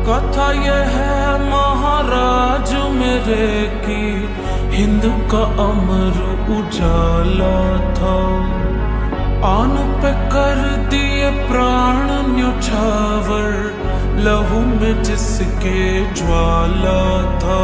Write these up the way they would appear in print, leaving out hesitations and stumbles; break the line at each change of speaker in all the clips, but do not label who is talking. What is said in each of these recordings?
कथा ये है महाराज मेरे की, हिंद का अमर उजाला था। आन पे कर दिए प्राण न्योछावर, लहू में जिसके ज्वाला था।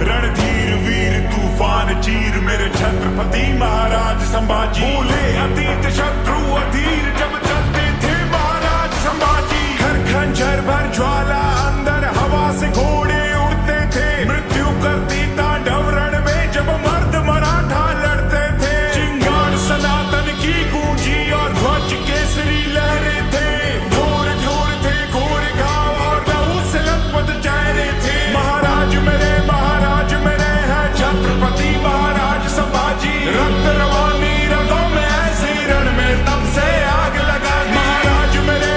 रणधीर वीर तूफान चीर मेरे छत्रपति महाराज संभाजी। भूले अतीत शत्रु अधीर जब चलते थे महाराज संभाजी। घर खंजर भर ज्वाला अंदर हवा से घोड़े उड़ते थे। मृत्यु करती तांडव रण में जब मर्द मराठा लड़ते थे। चिंगार सनातन की गूंजी और ध्वज केसरी लहरे थे। ढोर ढोर थे घोर घाव और लहू से लथपथ चेहरे थे। महाराज मेरे हैं छत्रपति महाराज संभाजी। रक्त रवानी रगों में ऐसे रण में तब से आग लगा दी। महाराज मेरे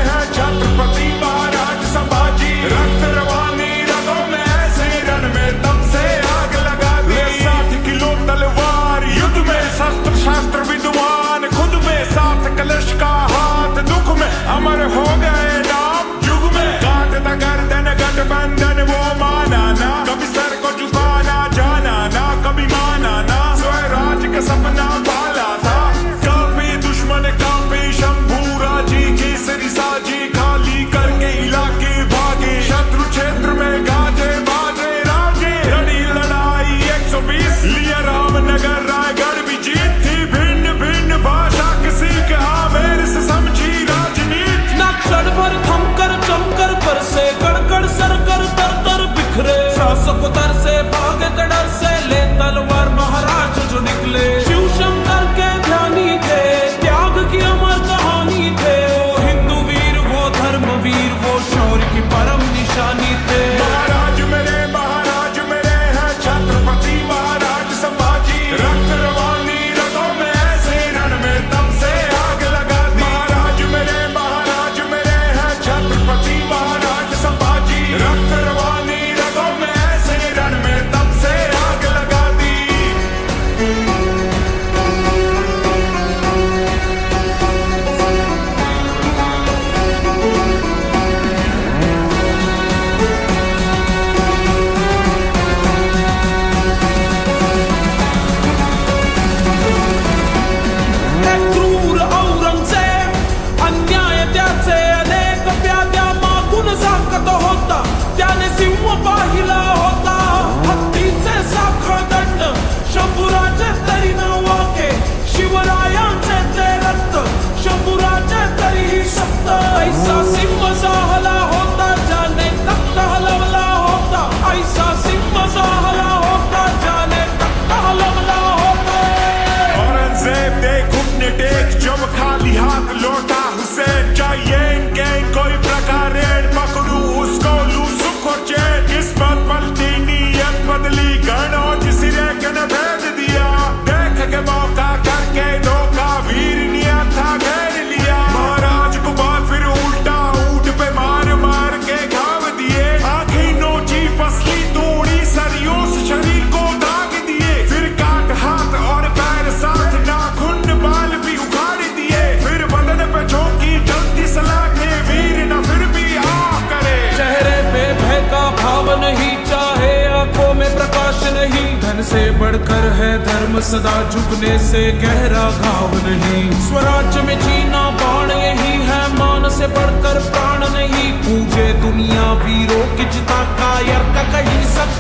हैं छत्रपति महाराज संभाजी। रक्त रवानी रगों में ऐसे रण में तब से आग लगा दी। 60 किलो तलवार युद्ध में शस्त्र शास्त्र विद्वान खुद में। 7 कलश का हाथ दुख में अमर हो गए नाम युग में। काटता गर्दन गठबंधन वो माना ना, कभी सर को झुकाना जाना ना, कभी माना ना स्वराज का सपना पाला था। काफी दुश्मन काफी शंभूरा जी केसरी साजी। खाली करके इलाके भागे शत्रु क्षेत्र में गाजे बाजे राजे। लड़ी लड़ाई 120 लिया रामनगर रायगढ़ भी जीत थी। भिन्न भिन्न भाषा किसी के आवेर से समझी राजनीति।
नक्सल भर थमकर चमकर पर से कड़कड़ सरकर तर तर बिखरे। शासक दर से भागे डर से ले तलवार महाराज जो निकले। शिव शंकर के ध्यानी थे, त्याग की अमर कहानी थे। वो हिंदू वीर वो धर्म वीर वो शौर्य की परम निशानी थे।
महाराज मेरे हैं छत्रपति महाराज संभाजी। रक्त रवानी रगों में ऐसे रण में तब से आग लगा दी। महाराज मेरे हैं छत्रपति महाराज संभाजी। रक्त रवानी रगों में ऐसे रण में तब से आग लगा दी।
क्रूर औरंगजेब अन्याय त्याचे अनेक प्याद्या मागून झाकत होता। त्याने सिंह पाहिला होता, हत्तीचे साखळ दंड शंभूराचे तरी न वाके। शिवरायांचे ते रक्त शंभूराचे तरीही सक्त। ऐसा सिंह जाहला होता ज्याने तख्त हलवला होता। ऐसा सिंह जाहला होता ज्याने तख्त हलवला होता।
औरंगजेब दे घुटने टेक जब खाली हाथ लौटा हुसैन। चाहिए इनके कोई प्रकार पकड़ू उसको लू सुख और चैन। किस्मत पलटी नीयत बदली गण और सिरे के न भेद दिया। देख के मौका करके धोखा वीर नियत था घेर लिया। महाराज को बात फिर उल्टा ऊंट पे मार मार के घाव दिए। आंखें नोची पसली तोड़ी सरियों से शरीर को दाग दिए। फिर काट हाथ और पैर साथ नाखून बाल भी उखाड़ दिए। फिर बदन पे झोंकी जल्दी सलाखे वीर न फिर भी आ करे।
चेहरे पे भय का भाव नहीं, चाहे आंखों में प्रकाश नहीं। धन से बढ़कर है धर्म सदा, झुकने से गहरा घाव नहीं। स्वराज्य में जीना बाण यही है, मान से बढ़कर प्राण नहीं। पूजे दुनिया वीरों की चिता कायर का कहीं सब